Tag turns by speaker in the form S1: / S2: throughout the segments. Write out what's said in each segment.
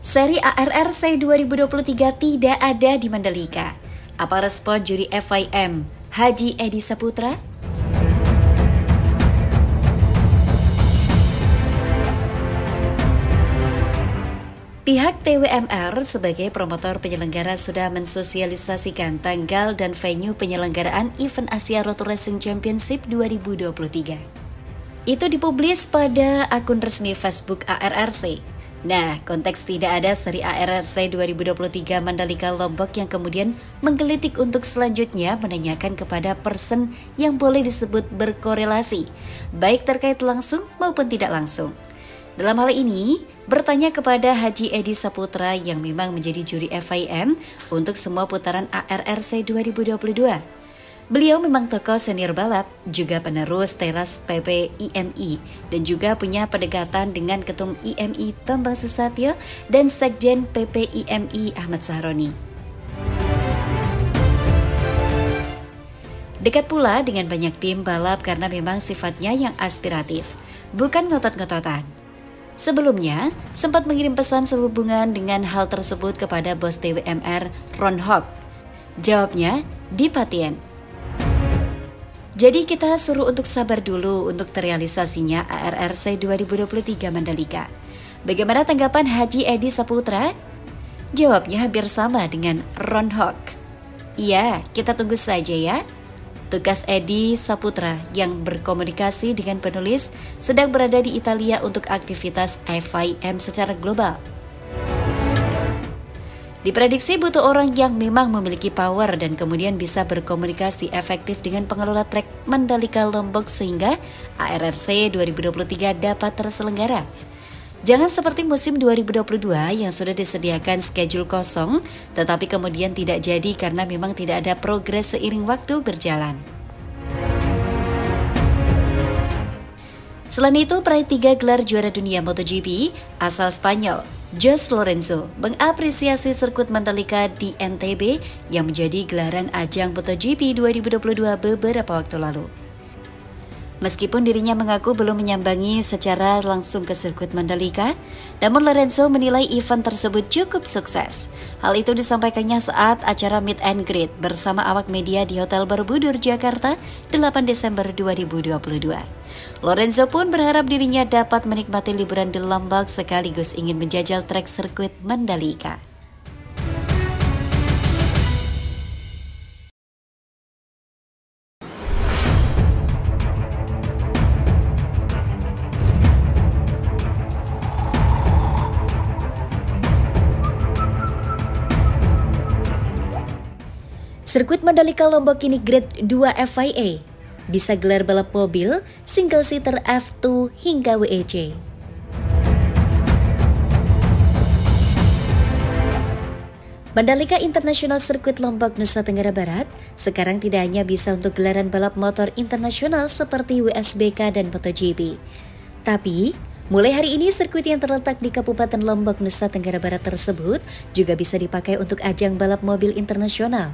S1: Seri ARRC 2023 tidak ada di Mandalika. Apa respon juri FIM Haji Edi Saputra? Pihak TWMR sebagai promotor penyelenggara sudah mensosialisasikan tanggal dan venue penyelenggaraan event Asia Road Racing Championship 2023. Itu dipublis pada akun resmi Facebook ARRC. Nah, konteks tidak ada seri ARRC 2023 Mandalika Lombok yang kemudian menggelitik untuk selanjutnya menanyakan kepada person yang boleh disebut berkorelasi, baik terkait langsung maupun tidak langsung. Dalam hal ini, bertanya kepada Haji Edi Saputra yang memang menjadi juri FIM untuk semua putaran ARRC 2022. Beliau memang tokoh senior balap, juga penerus teras PP IMI, dan juga punya pendekatan dengan Ketum IMI Bambang Susatyo dan Sekjen PP IMI Ahmad Sahroni. Dekat pula dengan banyak tim balap karena memang sifatnya yang aspiratif, bukan ngotot-ngototan. Sebelumnya, sempat mengirim pesan sehubungan dengan hal tersebut kepada bos TWMR, Ron Hock. Jawabnya, dipatien. Jadi kita suruh untuk sabar dulu untuk terrealisasinya ARRC 2023 Mandalika. Bagaimana tanggapan Haji Edi Saputra? Jawabnya hampir sama dengan Ron Hock. Iya, kita tunggu saja ya. Tugas Edi Saputra yang berkomunikasi dengan penulis sedang berada di Italia untuk aktivitas FIM secara global. Diprediksi butuh orang yang memang memiliki power dan kemudian bisa berkomunikasi efektif dengan pengelola trek Mandalika Lombok sehingga ARRC 2023 dapat terselenggara. Jangan seperti musim 2022 yang sudah disediakan schedule kosong, tetapi kemudian tidak jadi karena memang tidak ada progres seiring waktu berjalan. Selain itu, peraih 3 gelar juara dunia MotoGP asal Spanyol, Josh Lorenzo, mengapresiasi sirkuit Mandalika di NTB yang menjadi gelaran ajang MotoGP 2022 beberapa waktu lalu. Meskipun dirinya mengaku belum menyambangi secara langsung ke sirkuit Mandalika, namun Lorenzo menilai event tersebut cukup sukses. Hal itu disampaikannya saat acara Meet and Greet bersama awak media di Hotel Borobudur, Jakarta, 8 Desember 2022. Lorenzo pun berharap dirinya dapat menikmati liburan di Lombok sekaligus ingin menjajal trek sirkuit Mandalika. Sirkuit Mandalika Lombok kini Grade 2 FIA, bisa gelar balap mobil, single seater F2 hingga WEC. Mandalika International Circuit Lombok, Nusa Tenggara Barat sekarang tidak hanya bisa untuk gelaran balap motor internasional seperti WSBK dan MotoGP. Tapi, mulai hari ini sirkuit yang terletak di Kabupaten Lombok, Nusa Tenggara Barat tersebut juga bisa dipakai untuk ajang balap mobil internasional.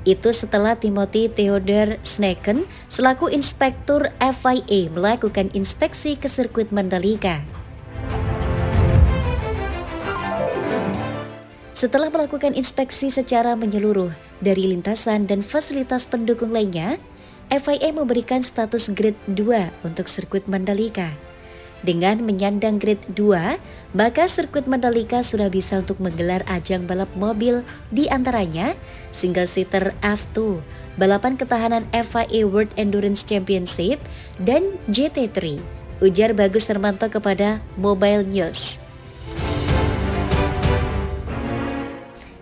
S1: Itu setelah Timothy Theodore Sneken selaku inspektur FIA melakukan inspeksi ke sirkuit Mandalika. Setelah melakukan inspeksi secara menyeluruh dari lintasan dan fasilitas pendukung lainnya, FIA memberikan status Grade 2 untuk sirkuit Mandalika. Dengan menyandang Grade 2, maka sirkuit Mandalika sudah bisa untuk menggelar ajang balap mobil, di antaranya single seater F2, balapan ketahanan FIA World Endurance Championship, dan GT3, ujar Bagus Hermanto kepada Mobile News.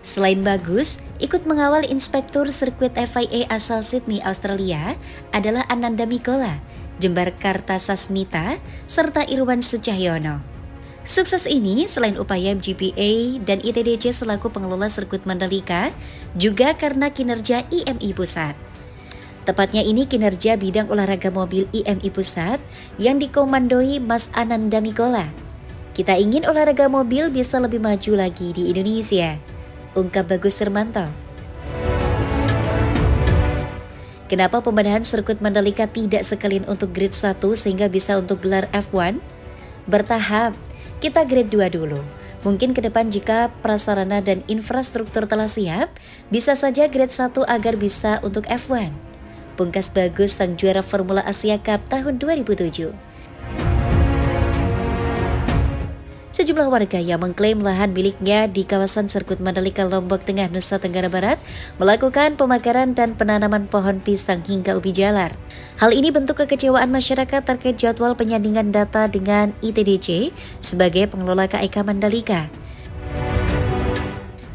S1: Selain Bagus, ikut mengawal inspektur sirkuit FIA asal Sydney, Australia adalah Ananda Mikola, Jembar Kartasasmita, serta Irwan Sucahyono. Sukses ini selain upaya GPA dan ITDC selaku pengelola sirkuit Mandalika, juga karena kinerja IMI Pusat. Tepatnya ini kinerja bidang olahraga mobil IMI Pusat yang dikomandoi Mas Ananda Mikola. Kita ingin olahraga mobil bisa lebih maju lagi di Indonesia, ungkap Bagus Hermanto. Kenapa pembenahan sirkuit Mandalika tidak sekalian untuk Grade 1 sehingga bisa untuk gelar F1? Bertahap, kita Grade 2 dulu. Mungkin ke depan jika prasarana dan infrastruktur telah siap, bisa saja grade 1 agar bisa untuk F1. Pungkas Bagus sang juara Formula Asia Cup tahun 2007. Sejumlah warga yang mengklaim lahan miliknya di kawasan sirkuit Mandalika Lombok Tengah, Nusa Tenggara Barat melakukan pemakaran dan penanaman pohon pisang hingga ubi jalar. Hal ini bentuk kekecewaan masyarakat terkait jadwal penyandingan data dengan ITDC sebagai pengelola KEK Mandalika.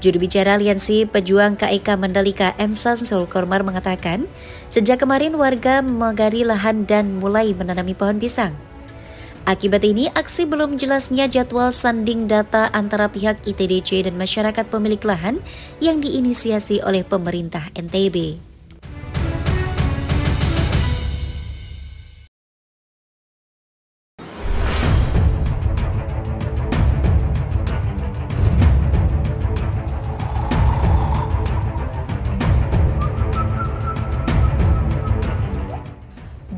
S1: Juru bicara Aliansi Pejuang KEK Mandalika, M. Samsul Kormar mengatakan, sejak kemarin warga memagari lahan dan mulai menanami pohon pisang. Akibat ini, aksi belum jelasnya jadwal sanding data antara pihak ITDC dan masyarakat pemilik lahan yang diinisiasi oleh pemerintah NTB.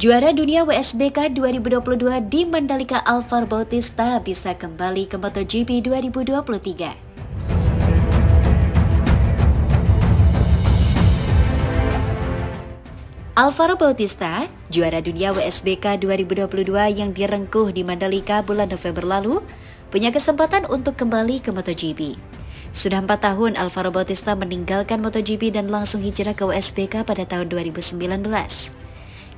S1: Juara dunia WSBK 2022 di Mandalika Alvaro Bautista bisa kembali ke MotoGP 2023. Alvaro Bautista, juara dunia WSBK 2022 yang direngkuh di Mandalika bulan November lalu, punya kesempatan untuk kembali ke MotoGP. Sudah 4 tahun Alvaro Bautista meninggalkan MotoGP dan langsung hijrah ke WSBK pada tahun 2019.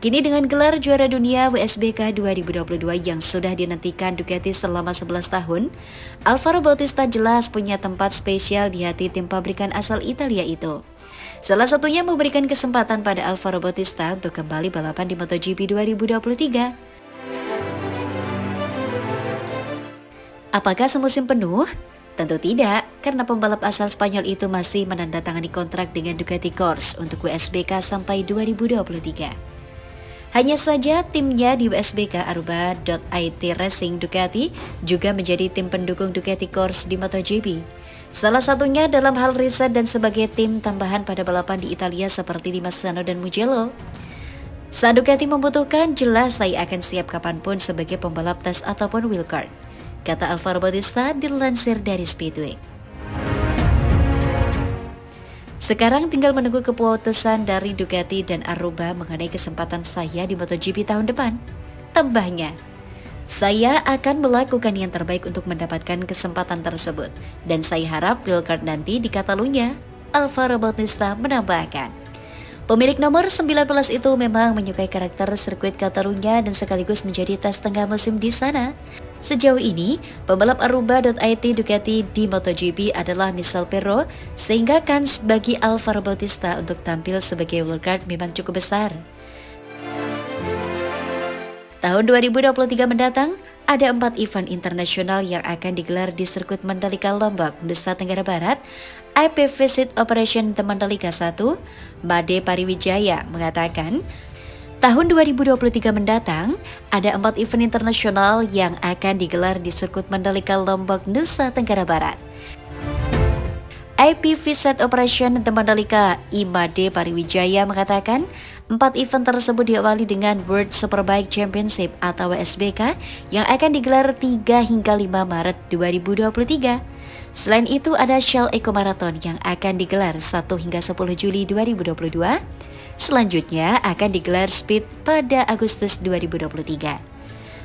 S1: Kini dengan gelar juara dunia WSBK 2022 yang sudah dinantikan Ducati selama 11 tahun, Alvaro Bautista jelas punya tempat spesial di hati tim pabrikan asal Italia itu. Salah satunya memberikan kesempatan pada Alvaro Bautista untuk kembali balapan di MotoGP 2023. Apakah semusim penuh? Tentu tidak, karena pembalap asal Spanyol itu masih menandatangani kontrak dengan Ducati Corse untuk WSBK sampai 2023. Hanya saja timnya di WSBK Aruba.it Racing Ducati juga menjadi tim pendukung Ducati Corse di MotoGP. Salah satunya dalam hal riset dan sebagai tim tambahan pada balapan di Italia seperti di Massano dan Mugello. Saat Ducati membutuhkan, jelas saya akan siap kapanpun sebagai pembalap tes ataupun wildcard, kata Alvaro Bautista dilansir dari Speedweek. Sekarang tinggal menunggu keputusan dari Ducati dan Aruba mengenai kesempatan saya di MotoGP tahun depan. Tambahnya, saya akan melakukan yang terbaik untuk mendapatkan kesempatan tersebut. Dan saya harap wildcard nanti di Catalunya, Alvaro Bautista menambahkan. Pemilik nomor 19 itu memang menyukai karakter sirkuit Catalunya dan sekaligus menjadi tes tengah musim di sana. Sejauh ini, pembalap Aruba.it Ducati di MotoGP adalah Michel Pirro, sehingga kans bagi Alvaro Bautista untuk tampil sebagai wildcard memang cukup besar. Tahun 2023 mendatang, ada 4 event internasional yang akan digelar di sirkuit Mandalika Lombok, Nusa Tenggara Barat. IP Visit Operation The Mandalika 1, Made Pariwijaya mengatakan, tahun 2023 mendatang, ada 4 event internasional yang akan digelar di sirkuit Mandalika Lombok, Nusa Tenggara Barat. IP Visit Operation The Mandalika Imade Pariwijaya mengatakan, 4 event tersebut diawali dengan World Superbike Championship atau WSBK yang akan digelar 3 hingga 5 Maret 2023. Selain itu ada Shell Eco Marathon yang akan digelar 1 hingga 10 Juli 2022. Selanjutnya akan digelar Speed pada Agustus 2023.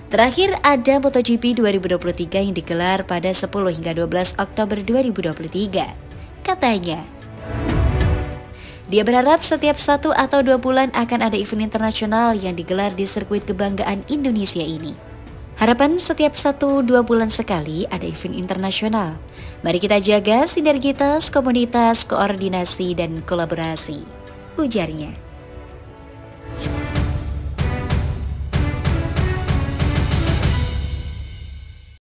S1: Terakhir ada MotoGP 2023 yang digelar pada 10 hingga 12 Oktober 2023. Katanya, dia berharap setiap 1 atau 2 bulan akan ada event internasional yang digelar di sirkuit kebanggaan Indonesia ini. Harapan setiap 1-2 bulan sekali ada event internasional. Mari kita jaga sinergitas, komunitas, koordinasi, dan kolaborasi, ujarnya.